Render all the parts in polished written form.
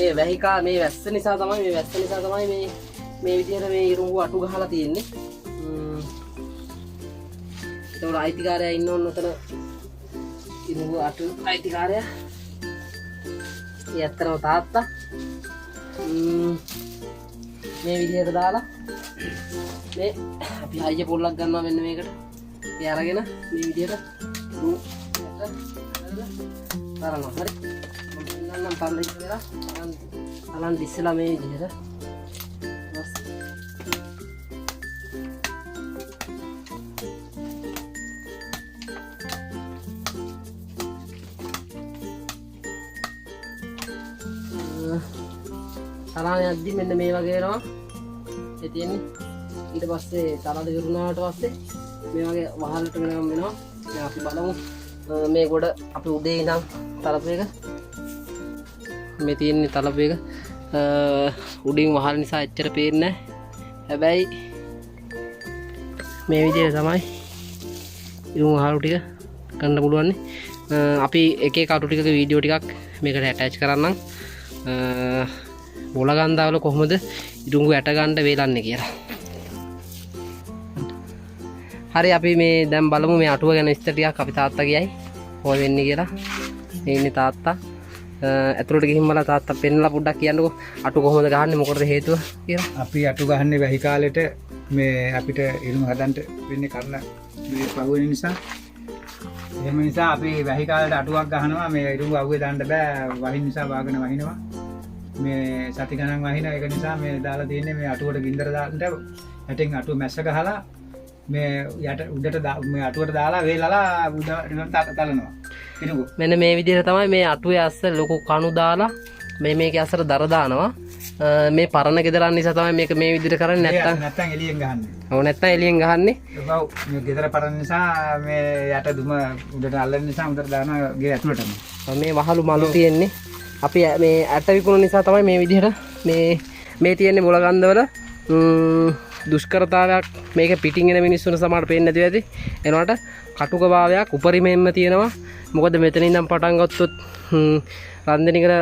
මේ වැහිකා මේ වැස්ස නිසා තමයි මේ විදිහට මේ ඉරුඟු අටු ගහලා තියෙන්නේ. ඒතකොට අයිතිකාරයා ඉන්න ඕන උතන ඉරුඟු අටු අයිතිකාරයා. ඒ ඇත්තටම තාත්තා මේ විදිහට දාලා මේ අපි හයිය පොල්ලක් ගන්නවා මෙන්න මේකට. ඒ අරගෙන මේ විදිහට තරනවා. හරි. නම් පල්ලෙ ඉස්සලා අලන් දිස්සලා මේ විදිහට තරණ යද්දි මෙන්න මේ වගේ වෙනවා. ඒ තියෙන්නේ ඊට පස්සේ තරණ දිරුණාට පස්සේ මේ වගේ වහලට වෙනකම් වෙනවා. දැන් අපි බලමු මේ ගොඩ අපි උදේ ඉඳන් තරපේක මේ තියෙන්නේ තරපේක උඩින් වහල නිසා එච්චර පේන්නේ නැහැ. හැබැයි මේ විදිහට තමයි ඉරුම් වහලු ටික ගන්න පුළුවන්. අපි එක එක අටු ටිකක වීඩියෝ ටිකක් මේකට ඇටච් කරන්නම්. බොලගන්දාවල කොහොමද ඉරුඟු ඇට ගන්න වේලන්නේ කියලා. හරි අපි මේ දැන් බලමු මේ අටුව ගැන විස්තර ටිකක් අපි තාත්තා කියයි කොහොම වෙන්නේ කියලා. මේ ඉන්නේ තාත්තා. ඇතුළට ගිහින් මලා තාත්තා පෙන්නලා පොඩ්ඩක් කියන්නකෝ අටු කොහොමද ගහන්නේ මොකටද හේතුව කියලා. අපි අටු ගහන්නේ වැහි කාලෙට මේ අපිට ඉරුම් හදන්න වෙන්නේ කරන මේ පහුවෙන නිසා. එහෙම නිසා අපි වැහි කාලෙට අටුවක් ගහනවා. මේ ඉරුම් අවුවේ දාන්න බෑ වහින නිසා වාගෙන වහිනවා. මේ සති ගණන් වහින ඒක නිසා මේ දාලා තියෙන්නේ මේ අටුවට ගින්දර දාන්න ඇටෙන් අටුව මැස්ස ගහලා මේ යට උඩට මේ අටුවට දාලා වේලලා උඩට තලනවා. මෙන්න මේ විදිහට තමයි මේ අටුවේ අස්ස ලොකු කණු දාලා මේකේ අස්සට දර දානවා. මේ පරණ ගෙදරන් නිසා තමයි මේක මේ විදිහට කරන්නේ. නැත්තම් එළියෙන් ගහන්නේ. ඔව් නැත්තම් එළියෙන් ගහන්නේ. මේ ගෙදර පරණ නිසා මේ යට දුම උඩට අල්ලන නිසා උඩට දානවා ගේ ඇතුළටම. මේ වහලු මලු තියෙන්නේ. අපි මේ ඇට විකුණන නිසා තමයි මේ විදිහට මේ තියෙන්නේ බොලගන්දවල දුෂ්කරතාවයක්. මේක පිටින් එන මිනිස්සුන්ට සමහරට පේන්නේ නැතිව ඇති. එනකොට කටුක භාවයක් උපරිමයෙන්ම තියෙනවා. මොකද මෙතන ඉඳන් පටන් ගත්තොත් රන්දනිකර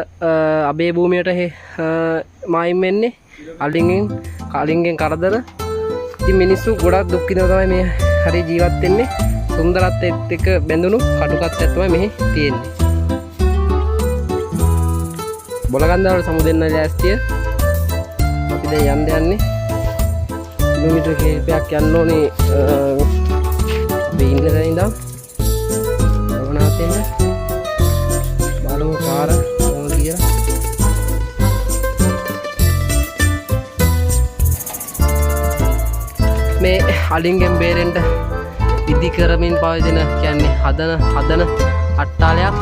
අබේ භූමියට මායිම් වෙන්නේ කලින්ගෙන් කරදර. ඉතින් මිනිස්සු ගොඩක් දුක් විඳලා තමයි මේ හරි ජීවත් වෙන්නේ. සුන්දරත්වයට එක්ක බැඳුණු කටුකත්වයක් තමයි මෙහි තියෙන්නේ. බොලගන්දාවල සමුදෙන්න ලෑස්තිය. අපි දැන් යන්නේ කිලෝමීටර් කිහිපයක් යන්න ඕනේ අපි ඉන්න තැන ඉඳන් ගමනාත් එන්න බලමු පාර කොහොමද කියලා. මේ අලින්ගෙන් බේරෙන්න ඉදි කරමින් පවතින කියන්නේ හදන අට්ටාලයක්